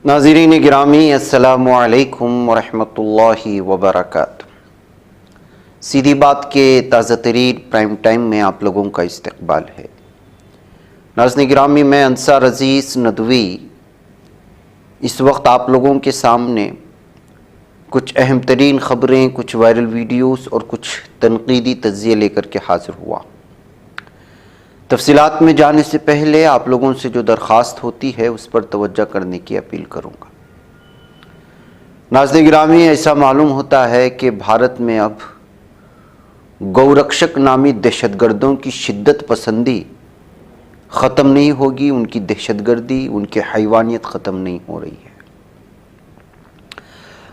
नाज़रीन गिरामी अस्सलामु अलैकुम वरहमतुल्लाहि वबरकातुहू। सीधी बात के ताज़ा तरीन प्राइम टाइम में आप लोगों का इस्तकबाल है। नाज़रीन गिरामी, मैं अंसार अज़ीज़ नदवी इस वक्त आप लोगों के सामने कुछ अहम तरीन ख़बरें, कुछ वायरल वीडियोस और कुछ तनकीदी तज़्ज़िये लेकर के हाज़िर हुआ। तफसीलात में जाने से पहले आप लोगों से जो दरख्वास्त होती है उस पर तवज्जो करने की अपील करूँगा। नाज़रीन गिरामी, ऐसा मालूम होता है कि भारत में अब गौरक्षक नामी दहशतगर्दों की शिद्दत पसंदी ख़त्म नहीं होगी, उनकी दहशतगर्दी, उनकी हैवानियत ख़त्म नहीं हो रही है।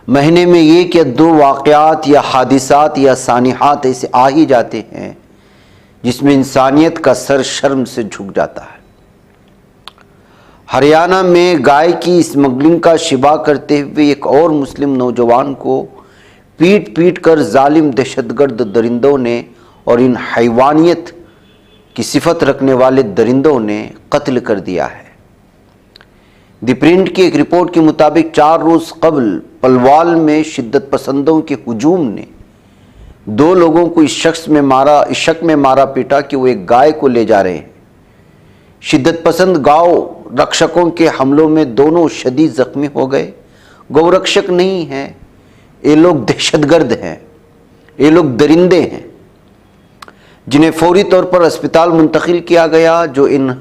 महीने में एक या दो वाक़यात या हादिसात या सानिहात ऐसे आ ही जाते हैं जिसमें इंसानियत का सर शर्म से झुक जाता है। हरियाणा में गाय की स्मगलिंग का शिबा करते हुए एक और मुस्लिम नौजवान को पीट पीट कर जालिम दहशतगर्द दरिंदों ने और इन हैवानियत की सिफत रखने वाले दरिंदों ने कत्ल कर दिया है। द प्रिंट की एक रिपोर्ट के मुताबिक 4 रोज़ कबल पलवाल में शिद्दत पसंदों के हुजूम ने 2 लोगों को इस शक में मारा पीटा कि वो एक गाय को ले जा रहे हैं। शिद्दत पसंद गौ रक्षकों के हमलों में दोनों शदीद जख्मी हो गए। गौरक्षक नहीं हैं, ये लोग दहशतगर्द हैं, ये लोग दरिंदे हैं जिन्हें फौरी तौर पर अस्पताल मुंतकिल किया गया। जो इन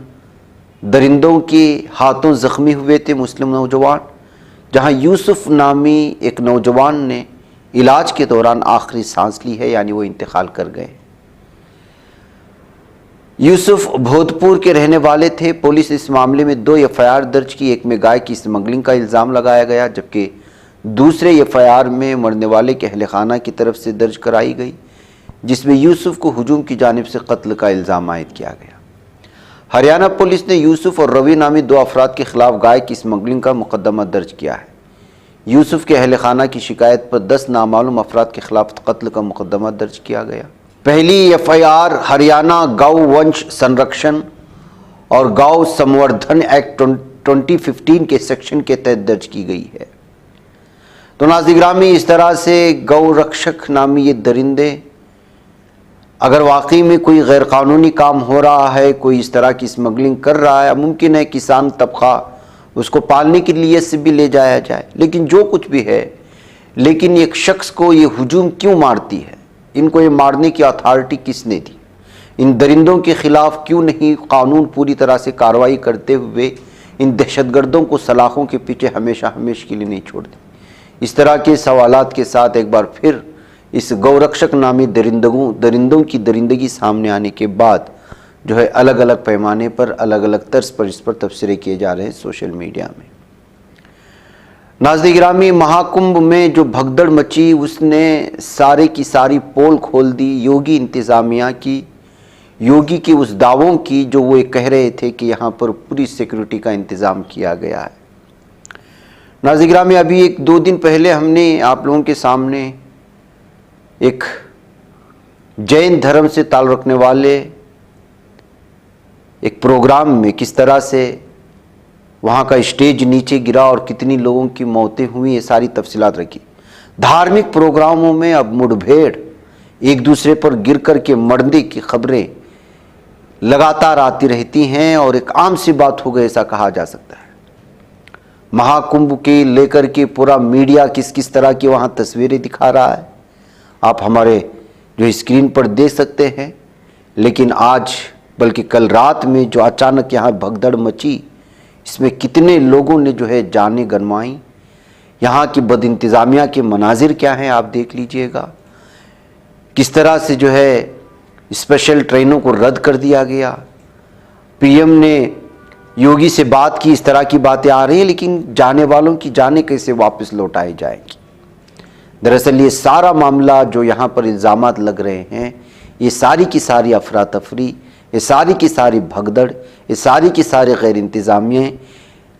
दरिंदों के हाथों जख्मी हुए थे मुस्लिम नौजवान, जहां यूसुफ नामी एक नौजवान ने इलाज के दौरान आखिरी सांस ली है, यानी वो इंतकाल कर गए। यूसुफ भोजपुर के रहने वाले थे। पुलिस इस मामले में 2 एफआईआर दर्ज की। एक में गाय की स्मगलिंग का इल्ज़ाम लगाया गया, जबकि दूसरे एफआईआर में मरने वाले के अहले खाना की तरफ से दर्ज कराई गई, जिसमें यूसुफ को हुजूम की जानिब से कत्ल का इल्ज़ाम आयद किया गया। हरियाणा पुलिस ने यूसुफ और रवि नामी 2 अफराद के खिलाफ गाय की स्मगलिंग का मुकदमा दर्ज किया है। यूसुफ के अहले खाना की शिकायत पर 10 नामालूम अफराद के खिलाफ कत्ल का मुकदमा दर्ज किया गया। पहली एफआईआर हरियाणा गौ वंश संरक्षण और गौ संवर्धन एक्ट 2015 के सेक्शन के तहत दर्ज की गई है। तो नाज़रीन गिरामी, इस तरह से गौ रक्षक नामी ये दरिंदे, अगर वाकई में कोई गैर कानूनी काम हो रहा है, कोई इस तरह की स्मगलिंग कर रहा है, मुमकिन है किसान तबका उसको पालने के लिए से भी ले जाया जाए, लेकिन जो कुछ भी है, लेकिन एक शख्स को ये हुजूम क्यों मारती है? इनको ये मारने की अथॉरिटी किसने दी? इन दरिंदों के खिलाफ क्यों नहीं कानून पूरी तरह से कार्रवाई करते हुए इन दहशतगर्दों को सलाखों के पीछे हमेशा के लिए नहीं छोड़ दी? इस तरह के सवालात के साथ एक बार फिर इस गौरक्षक नामी दरिंदों की दरिंदगी सामने आने के बाद जो है अलग अलग पैमाने पर, अलग अलग तर्ज पर इस पर तबसरे किए जा रहे हैं सोशल मीडिया में। नाज़रीन गिरामी, महाकुंभ में जो भगदड़ मची उसने सारे की सारी पोल खोल दी योगी इंतज़ामिया की, योगी के उस दावों की जो वो कह रहे थे कि यहाँ पर पूरी सिक्योरिटी का इंतज़ाम किया गया है। नाज़रीन गिरामी, अभी 1-2 दिन पहले हमने आप लोगों के सामने एक जैन धर्म से ताल्लुक़ रखने वाले एक प्रोग्राम में किस तरह से वहाँ का स्टेज नीचे गिरा और कितनी लोगों की मौतें हुई, ये सारी तफसीलात रखी। धार्मिक प्रोग्रामों में अब मुठभेड़, एक दूसरे पर गिर कर के मरने की खबरें लगातार आती रहती हैं और एक आम सी बात हो गई, ऐसा कहा जा सकता है। महाकुंभ के लेकर के पूरा मीडिया किस किस तरह की वहाँ तस्वीरें दिखा रहा है, आप हमारे जो स्क्रीन पर देख सकते हैं। लेकिन आज बल्कि कल रात में जो अचानक यहाँ भगदड़ मची, इसमें कितने लोगों ने जो है जानें गंवाई। यहाँ की बदइंतज़ामिया के मनाजिर क्या हैं आप देख लीजिएगा। किस तरह से जो है स्पेशल ट्रेनों को रद्द कर दिया गया। पीएम ने योगी से बात की, इस तरह की बातें आ रही हैं, लेकिन जाने वालों की जाने कैसे वापस लौटाई जाएंगी। दरअसल ये सारा मामला जो यहाँ पर इल्ज़ामात लग रहे हैं, ये सारी की सारी अफरा तफरी, ये सारी की सारी भगदड़, ये सारी की सारी गैर इंतज़ामिया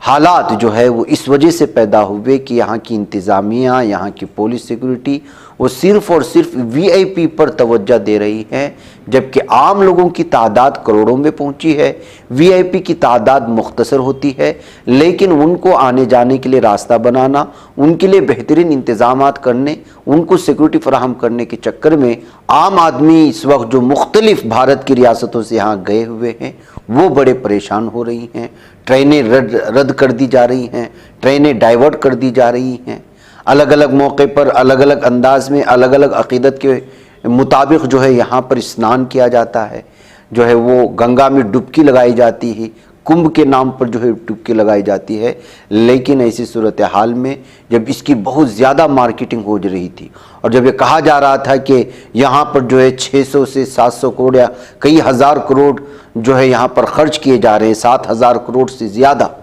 हालात जो है वो इस वजह से पैदा हुए कि यहाँ की इंतज़ामिया, यहाँ की पुलिस सिक्योरिटी वो सिर्फ और सिर्फ वीआईपी पर तवज्जो दे रही हैं, जबकि आम लोगों की तादाद करोड़ों में पहुंची है। वीआईपी की तादाद मुख्तसर होती है, लेकिन उनको आने जाने के लिए रास्ता बनाना, उनके लिए बेहतरीन इंतजामात करने, उनको सिक्योरिटी फराहम करने के चक्कर में आम आदमी इस वक्त जो मुख्तलिफ भारत की रियासतों से यहाँ गए हुए हैं वो बड़े परेशान हो रही हैं। ट्रेनें रद्द कर दी जा रही हैं, ट्रेनें डाइवर्ट कर दी जा रही हैं। अलग अलग मौके पर अलग अलग अंदाज में अलग अलग अकीदत के मुताबिक जो है यहाँ पर स्नान किया जाता है, जो है वो गंगा में डुबकी लगाई जाती है, कुंभ के नाम पर जो है डुबकी लगाई जाती है। लेकिन ऐसी सूरत हाल में जब इसकी बहुत ज़्यादा मार्केटिंग हो रही थी और जब ये कहा जा रहा था कि यहाँ पर जो है 600 से 700 करोड़ या कई हज़ार करोड़ जो है यहाँ पर खर्च किए जा रहे हैं, 7,000 करोड़ से ज़्यादा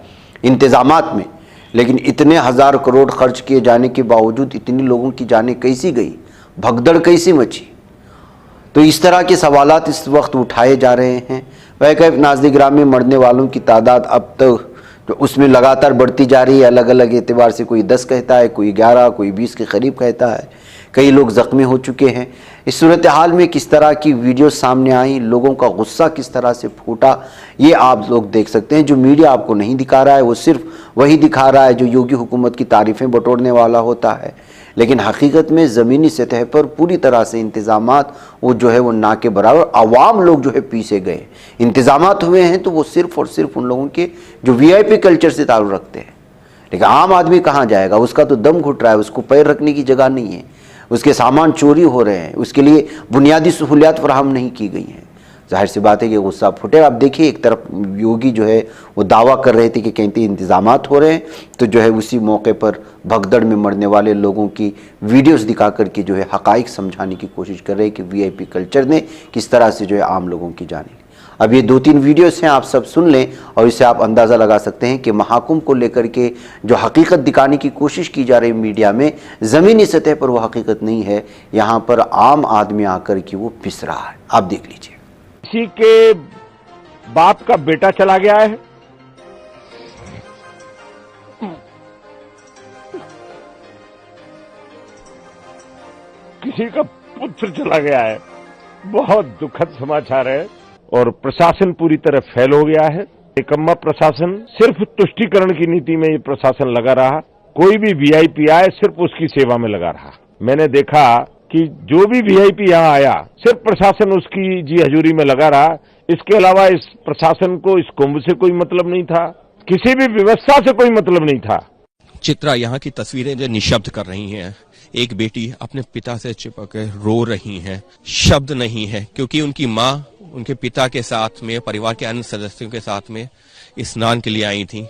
इंतज़ामात में, लेकिन इतने हज़ार करोड़ खर्च किए जाने के बावजूद इतनी लोगों की जानें कैसी गई, भगदड़ कैसी मची। तो इस तरह के सवालात इस वक्त उठाए जा रहे हैं। वह नाज़िर ग्राम में मरने वालों की तादाद अब तक तो उसमें लगातार बढ़ती जा रही है। अलग अलग एतबार से कोई 10 कहता है, कोई 11, कोई 20 के करीब कहता है। कई लोग ज़ख्मी हो चुके हैं। इस सूरत हाल में किस तरह की वीडियो सामने आई, लोगों का गुस्सा किस तरह से फूटा, ये आप लोग देख सकते हैं। जो मीडिया आपको नहीं दिखा रहा है वो सिर्फ वही दिखा रहा है जो योगी हुकूमत की तारीफ़ें बटोरने वाला होता है, लेकिन हकीकत में ज़मीनी सतह पर पूरी तरह से इंतज़ामात वो जो है वो ना के बराबर, आवाम लोग जो है पीछे गए। इंतज़ामात हुए हैं तो वो सिर्फ और सिर्फ उन लोगों के जो वीआईपी कल्चर से ताल्लुक़ रखते हैं, लेकिन आम आदमी कहाँ जाएगा? उसका तो दम घुट रहा है, उसको पैर रखने की जगह नहीं है, उसके सामान चोरी हो रहे हैं, उसके लिए बुनियादी सहूलियात फराहम नहीं की गई हैं। जाहिर सी बात है कि गुस्सा फुटेगा। आप देखिए एक तरफ योगी जो है वो दावा कर रहे थे कि कहीं इंतजामात हो रहे हैं, तो जो है उसी मौके पर भगदड़ में मरने वाले लोगों की वीडियोस दिखा करके जो है हकाइक समझाने की कोशिश कर रहे हैं कि वीआईपी कल्चर ने किस तरह से जो है आम लोगों की जाने। अब ये 2-3 वीडियोस हैं, आप सब सुन लें और इससे आप अंदाज़ा लगा सकते हैं कि महाकुंभ को लेकर के जो हकीकत दिखाने की कोशिश की जा रही है मीडिया में, ज़मीनी सतह पर वो हकीकत नहीं है। यहाँ पर आम आदमी आकर के वो पिस रहा है। आप देख लीजिए। किसी के बाप का बेटा चला गया है, किसी का पुत्र चला गया है। बहुत दुखद समाचार है और प्रशासन पूरी तरह फेल हो गया है। निकम्मा प्रशासन, सिर्फ तुष्टीकरण की नीति में ये प्रशासन लगा रहा। कोई भी वीआईपी आए सिर्फ उसकी सेवा में लगा रहा। मैंने देखा कि जो भी वीआईपी यहाँ आया सिर्फ प्रशासन उसकी जी हजूरी में लगा रहा। इसके अलावा इस प्रशासन को इस कुंभ से कोई मतलब नहीं था, किसी भी व्यवस्था से कोई मतलब नहीं था। चित्रा, यहाँ की तस्वीरें जो निशब्द कर रही हैं। एक बेटी अपने पिता से चिपक रो रही है, शब्द नहीं है, क्योंकि उनकी माँ उनके पिता के साथ में, परिवार के अन्य सदस्यों के साथ में स्नान के लिए आई थी,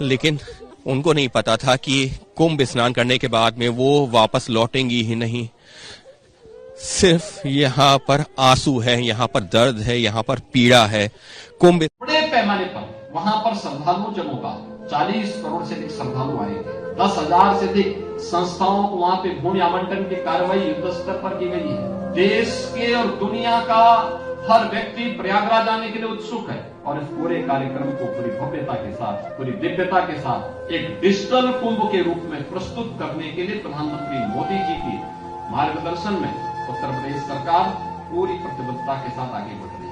लेकिन उनको नहीं पता था कि कुंभ स्नान करने के बाद में वो वापस लौटेंगी ही नहीं। सिर्फ यहाँ पर आंसू है, यहाँ पर दर्द है, यहाँ पर पीड़ा है। कुंभ बड़े पैमाने पर वहां पर श्रद्धालु जनों का 40 करोड़ से अधिक श्रद्धालु आए थे। 10,000 से अधिक संस्थाओं को वहां पे भूमि आवंटन की कार्रवाई युद्ध स्तर पर की गई है। देश के और दुनिया का हर व्यक्ति प्रयागराज आने के लिए उत्सुक है और इस पूरे कार्यक्रम को पूरी भव्यता के साथ, पूरी दिव्यता के साथ एक डिजिटल कुंभ के रूप में प्रस्तुत करने के लिए प्रधानमंत्री मोदी जी की मार्गदर्शन में उत्तर प्रदेश सरकार पूरी प्रतिबद्धता के साथ आगे बढ़ रही है।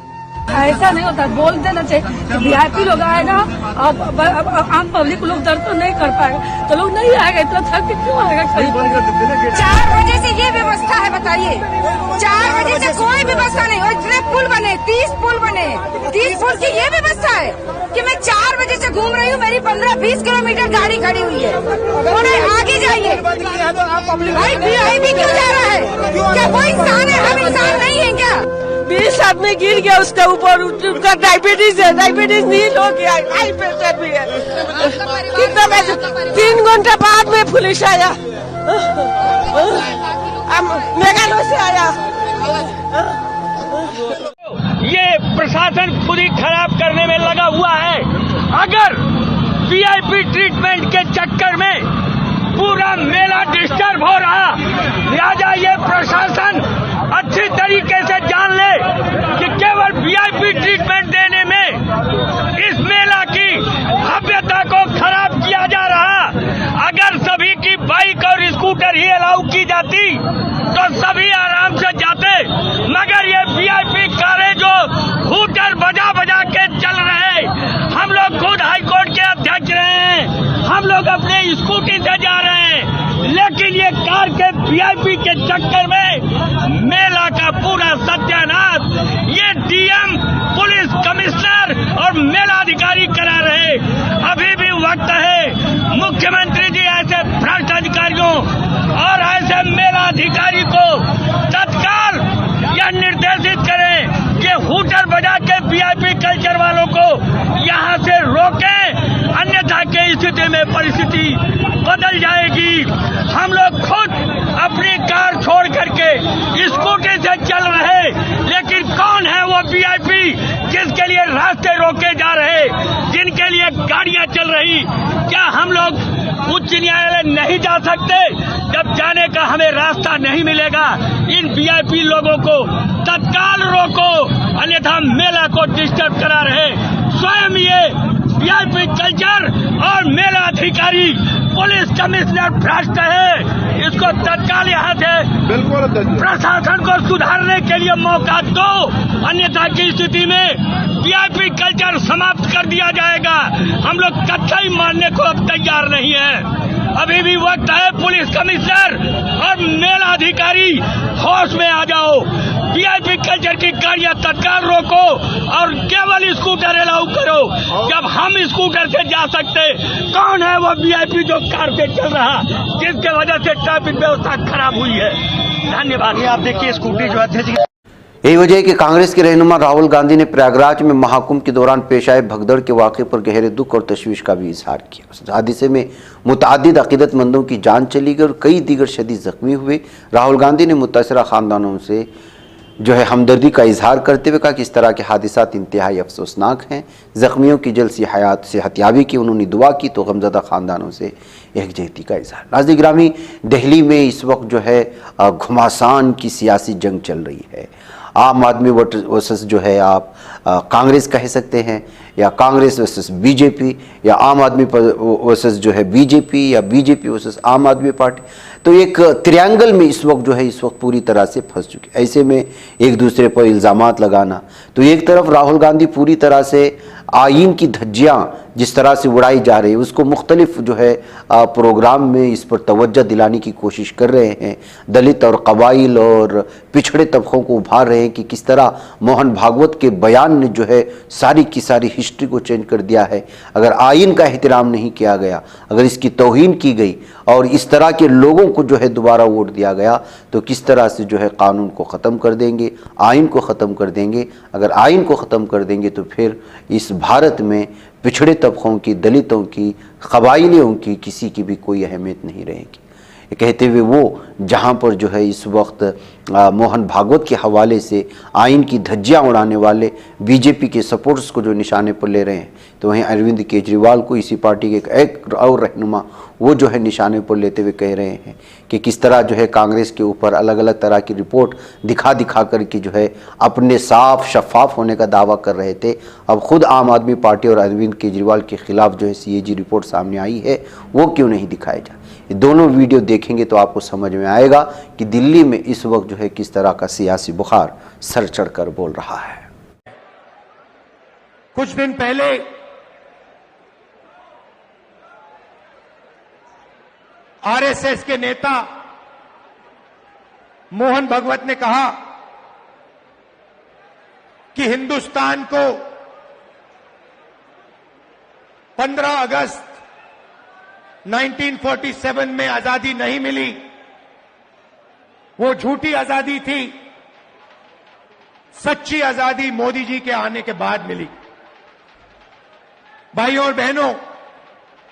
ऐसा नहीं होता, बोल देना चाहिए कि वीआईपी लोग आएगा, अब आम पब्लिक लोग दर्द तो नहीं कर पाएगा, तो लोग नहीं आएगा। इतना थक के क्यों आएगा? 4 बजे से ये व्यवस्था है, बताइए। 4 बजे से कोई व्यवस्था नहीं। और इतने पुल बने, 30 पुल बने, 30 पुल की ये व्यवस्था है कि मैं 4 बजे से घूम रही हूँ, मेरी 15-20 किलोमीटर गाड़ी खड़ी हुई है। थोड़े आगे जाइए। भाई वीआईपी क्यों जा रहा है? क्या वो इंसान है? हम इंसान नहीं है क्या? 20 आदमी गिर गया उसका ऊपर, उसका डायबिटीज है, डायबिटीज नील हो गया, हाई प्रेशर भी है। कितना 3 घंटे बाद में पुलिस आया, मेघालय से आया। ये प्रशासन खुद ही खराब करने में लगा हुआ है। अगर वीआईपी ट्रीटमेंट के चक्कर में पूरा मेला डिस्टर्ब हो रहा, लिहाजा ये प्रशासन अच्छी तरीके से जान ले कि केवल वीआईपी ट्रीटमेंट देने में इस मेला की भव्यता को खराब किया जा रहा। अगर सभी की बाइक और स्कूटर स्कूटर ही अलाउ की जाती तो सभी आराम से जाते, मगर ये वीआईपी कारें जो हूटर बजा बजा के चल रहे, हम लोग खुद हाईकोर्ट के अध्यक्ष रहे हैं, हम लोग अपने स्कूटी से जा रहे हैं, लेकिन ये कार के वीआईपी के चक्कर में मेला का पूरा सत्यानाश ये डीएम, पुलिस कमिश्नर और मेला अधिकारी करा रहे। अभी भी वक्त है मुख्यमंत्री जी ऐसे भ्रष्ट अधिकारियों और ऐसे मेला अधिकारी को तत्काल यह निर्देशित करें कि हूटर बजा के वीआईपी कल्चर वालों को यहां से रोकें, अन्यथा की स्थिति में परिस्थिति बदल जाएगी। हम लोग खुद अपनी कार छोड़ करके स्कूटी से चल रहे, लेकिन कौन है वो वीआईपी जिसके लिए रास्ते रोके जा रहे, जिनके लिए गाड़ियां चल रही? क्या हम लोग उच्च न्यायालय नहीं जा सकते? जब जाने का हमें रास्ता नहीं मिलेगा, इन वीआईपी लोगों को तत्काल रोको, अन्यथा मेला को डिस्टर्ब करा रहे। स्वयं ये वीआईपी कल्चर और मेला अधिकारी, पुलिस कमिश्नर भ्रष्ट है, इसको तत्काल यहाँ से प्रशासन को सुधारने के लिए मौका दो, अन्यथा की स्थिति में वीआईपी कल्चर समाप्त कर दिया जाएगा। हम लोग कतई मानने को अब तैयार नहीं है। अभी भी वक्त है, पुलिस कमिश्नर और मेला अधिकारी होश में आ जाओ, वीआईपी कल्चर की गाड़ियां तत्काल रोको और केवल स्कूटर अलाउ करो। जब हम स्कूटर से जा सकते, कौन है वो वीआईपी जो कार से चल रहा, जिसके वजह से ट्रैफिक व्यवस्था खराब हुई है? धन्यवाद। आप देखिए स्कूटी जो अध्यक्ष, यही वजह है कि कांग्रेस के रहनुमा राहुल गांधी ने प्रयागराज में महाकुंभ के दौरान पेश आए भगदड़ के वाक़े पर गहरे दुख और तशवीश का भी इजहार किया। उस हादसे में मुतअद्दिद अक़ीदतमंदों की जान चली गई और कई दीगर शदीद जख्मी हुए। राहुल गांधी ने मुतासरा खानदानों से हमदर्दी का इजहार करते हुए कहा कि इस तरह के हादसात इंतहाई अफसोसनाक हैं। जख्मियों की जल्द सेहतयाबी की उन्होंने दुआ की तो गमज़दा खानदानों से यकजहती का इजहार। नाज़रीन गिरामी, दिल्ली में इस वक्त घमासान की सियासी जंग चल रही है। आम आदमी वर्सेस आप कांग्रेस कह सकते हैं, या कांग्रेस वर्सेस बीजेपी, या आम आदमी वर्सेस बीजेपी, या बीजेपी वर्सेस आम आदमी पार्टी। तो एक त्रिएंगल में इस वक्त पूरी तरह से फंस चुके। ऐसे में एक दूसरे पर इल्ज़ामात लगाना, तो एक तरफ राहुल गांधी पूरी तरह से आइन की धज्जियाँ जिस तरह से उड़ाई जा रही है, उसको मुख्तलिफ प्रोग्राम में इस पर तवज्जो दिलाने की कोशिश कर रहे हैं। दलित और कबाइल और पिछड़े तबकों को उभार रहे हैं कि किस तरह मोहन भागवत के बयान ने सारी की सारी हिस्ट्री को चेंज कर दिया है। अगर आइन का एहतराम नहीं किया गया, अगर इसकी तौहीन की गई और इस तरह के लोगों को दोबारा वोट दिया गया, तो किस तरह से कानून को ख़त्म कर देंगे, आइन को ख़त्म कर देंगे। अगर आइन को ख़त्म कर देंगे तो फिर इस भारत में पिछड़े तबकों की, दलितों की, कबाइलियों की किसी की भी कोई अहमियत नहीं रहेगी। कहते हुए वो जहाँ पर इस वक्त मोहन भागवत के हवाले से आइन की धज्जियाँ उड़ाने वाले बीजेपी के सपोर्ट्स को निशाने पर ले रहे हैं, तो वहीं अरविंद केजरीवाल को इसी पार्टी के एक और रहनुमा वो निशाने पर लेते हुए कह रहे हैं कि किस तरह कांग्रेस के ऊपर अलग अलग तरह की रिपोर्ट दिखा कर कि अपने साफ शफाफ होने का दावा कर रहे थे। अब खुद आम आदमी पार्टी और अरविंद केजरीवाल के खिलाफ CAG रिपोर्ट सामने आई है, वो क्यों नहीं दिखाया जाए? ये दोनों वीडियो देखेंगे तो आपको समझ में आएगा कि दिल्ली में इस वक्त किस तरह का सियासी बुखार सर चढ़कर बोल रहा है। कुछ दिन पहले आरएसएस के नेता मोहन भागवत ने कहा कि हिंदुस्तान को 15 अगस्त 1947 में आजादी नहीं मिली, वो झूठी आजादी थी, सच्ची आजादी मोदी जी के आने के बाद मिली। भाइयों और बहनों,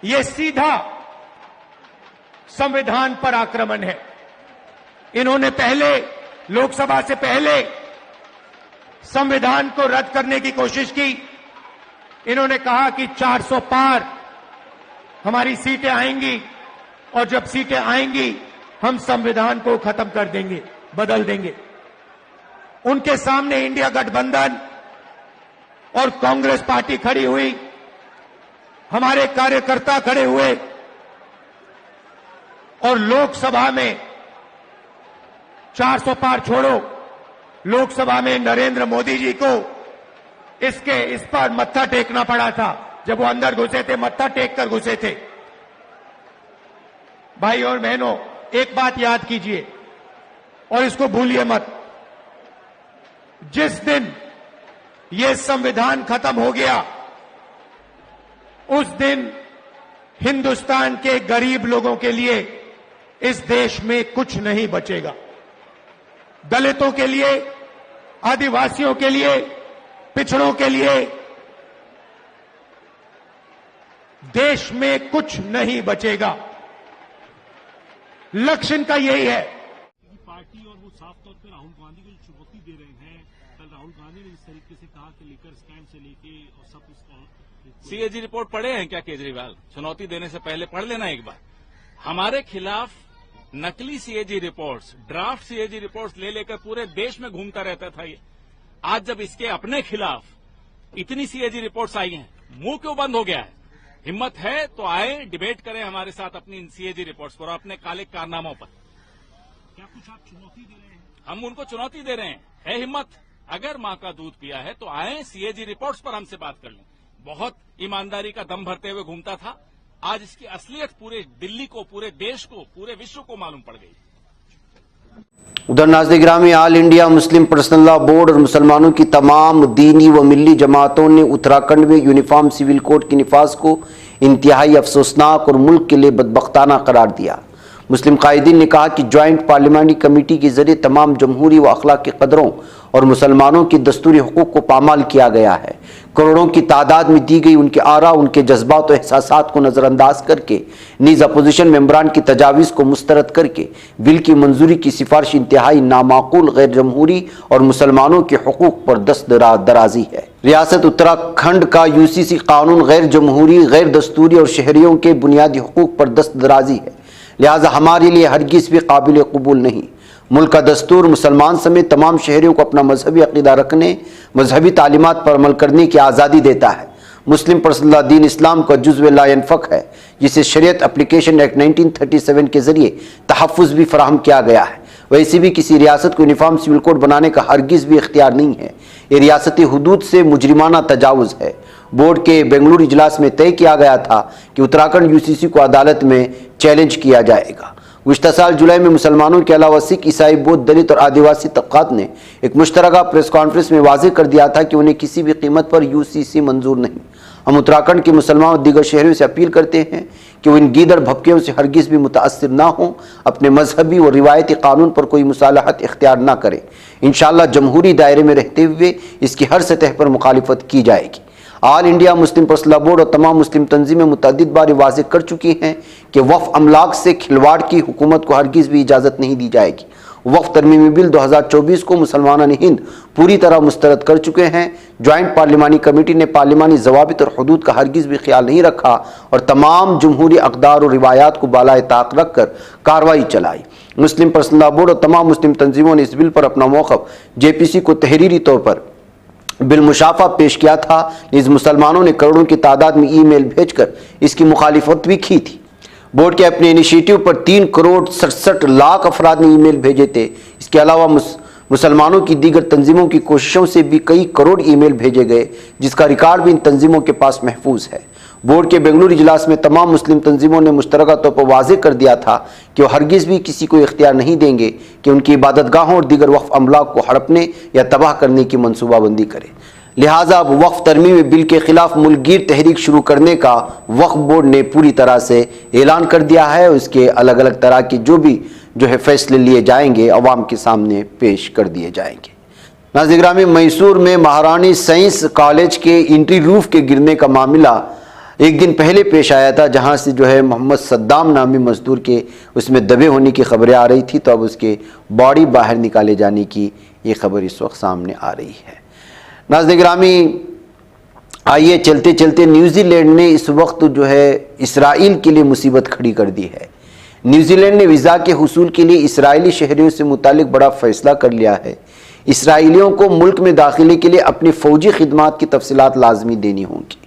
ये सीधा संविधान पर आक्रमण है। इन्होंने पहले, लोकसभा से पहले संविधान को रद्द करने की कोशिश की। इन्होंने कहा कि 400 पार हमारी सीटें आएंगी और जब सीटें आएंगी हम संविधान को खत्म कर देंगे, बदल देंगे। उनके सामने इंडिया गठबंधन और कांग्रेस पार्टी खड़ी हुई, हमारे कार्यकर्ता खड़े हुए और लोकसभा में 400 पार छोड़ो, लोकसभा में नरेंद्र मोदी जी को इस पर मत्था टेकना पड़ा था। जब वो अंदर घुसे थे, मत्था टेक कर घुसे थे। भाई और बहनों, एक बात याद कीजिए और इसको भूलिए मत। जिस दिन ये संविधान खत्म हो गया, उस दिन हिंदुस्तान के गरीब लोगों के लिए इस देश में कुछ नहीं बचेगा। दलितों के लिए, आदिवासियों के लिए, पिछड़ों के लिए देश में कुछ नहीं बचेगा। लक्ष्य इनका यही है। पार्टी और वो साफ तौर पर राहुल गांधी को चुनौती दे रहे हैं। कल राहुल गांधी ने इस तरीके से कहा कि लेकर स्कैम से लेके और सब इसको सीएजी रिपोर्ट पढ़े हैं क्या केजरीवाल? चुनौती देने से पहले पढ़ लेना एक बार। हमारे खिलाफ नकली CAG reports, draft CAG reports ले लेकर पूरे देश में घूमता रहता था ये। आज जब इसके अपने खिलाफ इतनी सीएजी रिपोर्ट्स आई हैं, मुंह क्यों बंद हो गया है? हिम्मत है तो आए, डिबेट करें हमारे साथ अपनी इन सीएजी रिपोर्ट्स पर, अपने काले कारनामों पर। क्या कुछ आप चुनौती दे रहे हैं? हम उनको चुनौती दे रहे हैं। है हिम्मत? अगर मां का दूध पिया है तो आए, सीएजी रिपोर्ट्स पर हमसे बात कर लें। बहुत ईमानदारी का दम भरते हुए घूमता था, आज इसकी असलियत पूरे दिल्ली को, पूरे देश को, पूरे विश्व को मालूम पड़ गई। उधर नाज़-ए-गिरामी all India Muslim personal law board और मुसलमानों की तमाम दीनी व मिल्ली जमातों ने उत्तराखंड में यूनिफॉर्म सिविल कोड के निफाज को इंतहाई अफसोसनाक और मुल्क के लिए बदबख्ताना करार दिया। मुस्लिम कायदीन ने कहा कि ज्वाइंट पार्लियामानी कमेटी के जरिए तमाम जमहूरी व अखलाकी कदरों और मुसलमानों की दस्तूरी हुकूक को पामाल किया गया है। करोड़ों की तादाद में दी गई उनके आरा, उनके जज्बात और एहसासात को नज़रअंदाज करके नीज़ अपोजिशन मेंबरान की तजावीज़ को मुस्तरद करके बिल की मंजूरी की सिफारिश इंतहाई नामाकूल, गैर जमहूरी और मुसलमानों के हुकूक पर दस्त दराजी है। रियासत उत्तराखंड का यूसीसी कानून गैर जमहूरी, गैर दस्तूरी और शहरियों के बुनियादी हुकूक पर दस्त दराजी है, लिहाजा हमारे लिए हरगिज़ भी काबिल कबूल नहीं। मुल्क का दस्तूर मुसलमान समेत तमाम शहरियों को अपना मजहबी अक़ीदा रखने, मजहबी तालीमात पर अमल करने की आज़ादी देता है। मुस्लिम पर्सनल लॉ दीन इस्लाम का जुज़्व ला यनफ़क है, जिसे शरीयत एप्लीकेशन एक्ट 1937 के जरिए तहफ़्फ़ुज़ भी फराहम किया गया है। वैसे भी किसी रियासत को यूनिफॉर्म सिविल कोड बनाने का हरगिज़ भी इख्तियार नहीं है। ये रियासती हुदूद से मुजरिमाना तजावुज़ है। बोर्ड के बेंगलुरु इजलास में तय किया गया था कि उत्तराखंड यूसीसी को अदालत में चैलेंज किया जाएगा। गुज़श्ता साल जुलाई में मुसलमानों के अलावा सिख, ईसाई, बौद्ध, दलित और आदिवासी तबक़ात ने एक मुश्तरका प्रेस कॉन्फ्रेंस में वाज़ेह कर दिया था कि उन्हें किसी भी कीमत पर यूसीसी मंजूर नहीं। हम उत्तराखंड के मुसलमान और दीगर शहरों से अपील करते हैं कि वो इन गीदड़ भपकियों से हरगिज़ भी मुतासिर ना हों, अपने मजहबी और रिवायती कानून पर कोई मुसालहत इख्तियार ना करें। इंशाअल्लाह जमहूरी दायरे में रहते हुए इसकी हर सतह पर मुखालिफत की जाएगी। All India Muslim personal law board और तमाम मुस्लिम तंजीमें मुतअद्दिद बार वाज़ेह कर चुकी हैं कि वक्फ अमलाक से खिलवाड़ की हुकूमत को हरगिज़ भी इजाज़त नहीं दी जाएगी। वक्फ तरमीमी बिल 2024 को मुसलमान हिंद पूरी तरह मुस्तरद कर चुके हैं। ज्वाइंट पार्लिमानी कमेटी ने पार्लिमानी ज़वाबित और हदूद का हरगिज़ भी ख्याल नहीं रखा और तमाम जमहूरी अक़दार और रिवायात को बालाए ताक रख कर कार्रवाई चलाई। मुस्लिम पर्सनल लॉ बोर्ड और तमाम मुस्लिम तंजीमों ने इस बिल पर अपना मौक़िफ़ JPC को तहरीरी तौर पर बिलमुशाफा पेश किया था। इस मुसलमानों ने करोड़ों की तादाद में ईमेल भेजकर इसकी मुखालिफत भी की थी। बोर्ड के अपने इनिशिएटिव पर 3 करोड़ 67 लाख अफराद ने ईमेल भेजे थे। इसके अलावा मुसलमानों की दीगर तंजीमों की कोशिशों से भी कई करोड़ ईमेल भेजे गए, जिसका रिकॉर्ड भी इन तंजीमों के पास महफूज है। बोर्ड के बेंगलुरु इजलास में तमाम मुस्लिम तंजीमों ने मुश्तरका तौर पर वाज़ेह कर दिया था कि वो हरगिज़ भी किसी को इख्तियार नहीं देंगे कि उनकी इबादतगाहों और दीगर वक्फ अमलाक को हड़पने या तबाह करने की मनसूबाबंदी करें। लिहाजा अब वक्फ तरमीमी बिल के खिलाफ मुल्कगीर तहरीक शुरू करने का वक्फ बोर्ड ने पूरी तरह से ऐलान कर दिया है। उसके अलग अलग तरह के जो है फैसले लिए जाएंगे अवाम के सामने पेश कर दिए जाएंगे। नाज़-ए-गिरामी, मैसूर में महारानी साइंस कॉलेज के इंट्री रूफ के गिरने का मामला एक दिन पहले पेश आया था, जहां से जो है मोहम्मद सद्दाम नामी मजदूर के उसमें दबे होने की खबरें आ रही थी, तो अब उसके बॉडी बाहर निकाले जाने की ये खबर इस वक्त सामने आ रही है। नाज़-ए-गिरामी, आइए चलते चलते न्यूजीलैंड ने इस वक्त जो है इसराइल के लिए मुसीबत खड़ी कर दी है। न्यूजीलैंड ने वीज़ा के हुसूल के लिए इसराइली शहरियों से मुतालिक बड़ा फैसला कर लिया है। इसराइलियों को मुल्क में दाखिले के लिए अपनी फ़ौजी खिदमात की तफसीलात लाजमी देनी होंगी।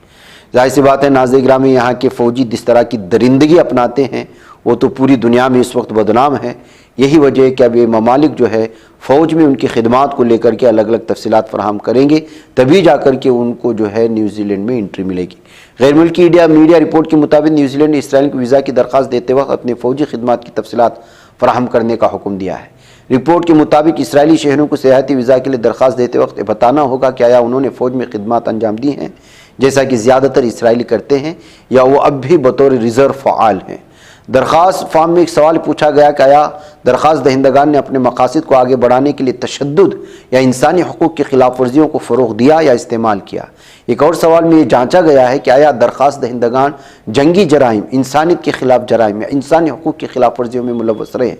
जाहिर सी बात है नाज़-ए-गिरामी, यहाँ के फ़ौजी जिस तरह की दरिंदगी अपनाते हैं वो तो पूरी दुनिया में इस वक्त बदनाम है। यही वजह है कि अब ये ममालिक जो है फ़ौज में उनकी खिदमात को लेकर के अलग अलग तफसीलात फराहम करेंगे, तभी जाकर के उनको जो है न्यूजीलैंड में एंट्री मिलेगी। गैर मुल्की मीडिया रिपोर्ट के मुताबिक न्यूजीलैंड ने इसराइल को वीज़ा की दरख्वास्त देते वक्त अपने फ़ौजी खिदमात की तफसीलात फराहम करने का हुक्म दिया है। रिपोर्ट के मुताबिक इसराइली शहरों को सियाहती वीज़ा के लिए दरख्वास्त देते वक्त बताना होगा कि आया उन्होंने फ़ौज में खिदमात अंजाम दी हैं, जैसा कि ज़्यादातर इसराइली करते हैं, या वो अब भी बतौर रिज़र्व फ़ाल हैं। दरख्वास्त फॉर्म में एक सवाल पूछा गया कि आया दरख्वास्त दहिंदगान ने अपने मकासद को आगे बढ़ाने के लिए तशद्दुद या इंसानी हकूक़ की खिलाफ वर्जियों को फ़रोग़ दिया या इस्तेमाल किया। एक और सवाल में ये जांचा गया है कि आया दरख्वास्त दहिंदगान जंगी जराइम, इंसानियत के खिलाफ जराइम या इंसानी हकूक़ की खिलाफ वर्जियों में मुलव्वस रहे।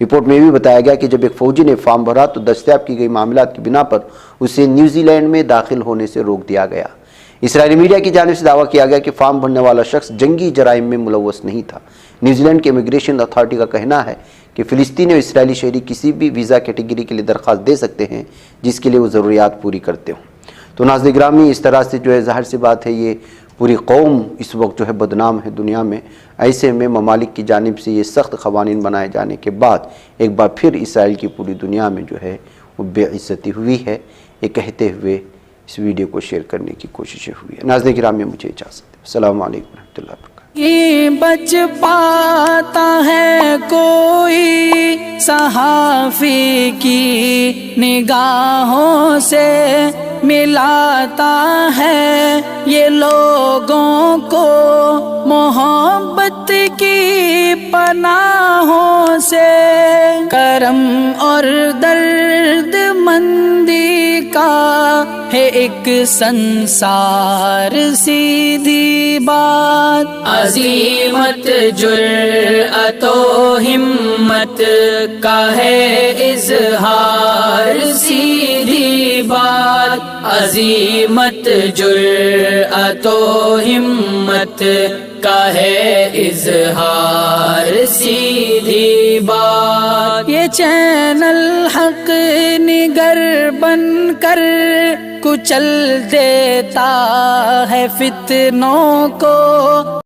रिपोर्ट में भी बताया गया कि जब एक फ़ौजी ने फॉर्म भरा तो दस्तयाब की गई मामलात की बिना पर उसे न्यूजीलैंड में दाखिल होने से रोक दिया गया। इसराइली मीडिया की जानिब से दावा किया गया कि फॉर्म भरने वाला शख्स जंगी जराइम में मुलव्वस नहीं था। न्यूजीलैंड के इमिग्रेशन अथॉरिटी का कहना है कि फ़िलिस्तीनी और इसराइली शहरी किसी भी वीज़ा कैटेगरी के लिए दरख्वास्त दे सकते हैं जिसके लिए वो ज़रूरियात पूरी करते हों। तो नाज़रीन गिरामी, इस तरह से जो है ज़ाहिर सी बात है ये पूरी कौम इस वक्त जो है बदनाम है दुनिया में। ऐसे में ममालिक की जानिब से ये सख्त क़वानीन बनाए जाने के बाद एक बार फिर इसराइल की पूरी दुनिया में जो है वो बेइज्जती हुई है। ये कहते हुए इस वीडियो को शेयर करने की कोशिशें हुई है। नाज़रीन गिरामी, मुझे इजाज़त है। अस्सलाम वालेकुम रहमतुल्लाहि व बरकातहू। कि बच पाता है कोई सहाफ़ी की निगाहों से, मिलाता है ये लोगों को मोहब्बत की पनाहों से। करम और दर्द मंदी का है एक संसार, सीधी बात। अज़ीमत जुर्अतो हिम्मत का है इज़हार, सीधी बात। अज़ीमत जुर्अतो हिम्मत का है इज़हार, सीधी बात। ये चैनल हक निगर बनकर कुचल देता है फितनों को,